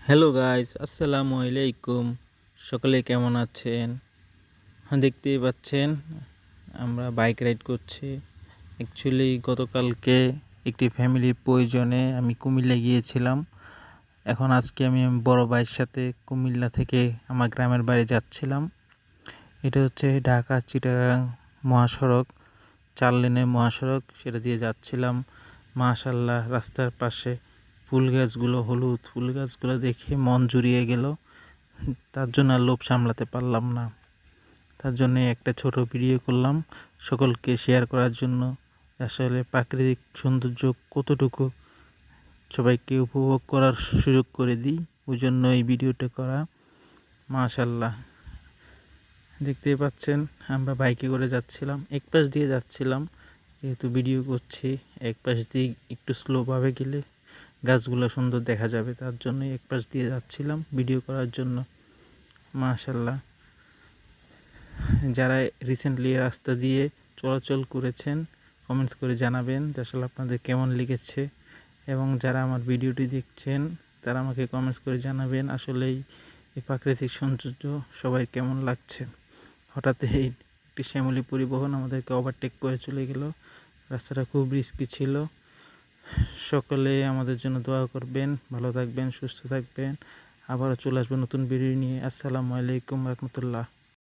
Hello guys, আসসালামু আলাইকুম। সকলে কেমন আছেন? দেখতেই পাচ্ছেন আমরা বাইক রাইড করছি। অ্যাকচুয়ালি গতকালকে একটি ফ্যামিলির প্রয়োজনে আমি কুমিল্লা গিয়েছিলাম। এখন আজকে আমি বড় ভাইয়ের সাথে কুমিল্লা থেকে আমার গ্রামের বাড়ি যাচ্ছিলাম। এটা হচ্ছে ঢাকা চিটাগাং মহাসড়ক, 4 লেনের মহাসড়ক। সেটা দিয়ে যাচ্ছিলাম। মাশাআল্লাহ, রাস্তার পাশে ফুল গাছগুলো, হলুদ ফুল গাছগুলো দেখে মন জুড়িয়ে গেল। তার জন্য আর লোভ সামলাতে পারলাম না। তার জন্য একটা ছোট ভিডিও করলাম সকলকে শেয়ার করার জন্য। আসলে প্রাকৃতিক সৌন্দর্য কতটুকু সবাইকে উপভোগ করার সুযোগ করে দিই, ওই জন্য এই ভিডিওটা করা। মাশাআল্লাহ, দেখতেই পাচ্ছেন আমরা বাইকে করে যাচ্ছিলাম, এক পাশ দিয়ে যাচ্ছিলাম। যেহেতু ভিডিও করছি, এক পাশ দিয়ে একটু স্লোভাবে গেলে গাছগুলো সুন্দর দেখা যাবে, তার জন্য এক পাশ দিয়ে যাচ্ছিলাম ভিডিও করার জন্য। মাশাআল্লাহ, যারা রিসেন্টলি রাস্তা দিয়ে চলাচল করেছেন কমেন্টস করে জানাবেন যে আসলে আপনাদের কেমন লেগেছে, এবং যারা আমার ভিডিওটি দেখছেন তারা আমাকে কমেন্টস করে জানাবেন আসলেই এই প্রাকৃতিক সৌন্দর্য সবাই কেমন লাগছে। হঠাৎ একটি শ্যামলী পরিবহন আমাদেরকে ওভারটেক করে চলে গেল। রাস্তাটা খুব রিস্কি ছিল। সকলে আমাদের জন্য দোয়া করবেন, ভালো থাকবেন, সুস্থ থাকবেন। আবারও চলে আসবো নতুন ভিডিও নিয়ে। আসসালামু আলাইকুম রহমতুল্লাহ।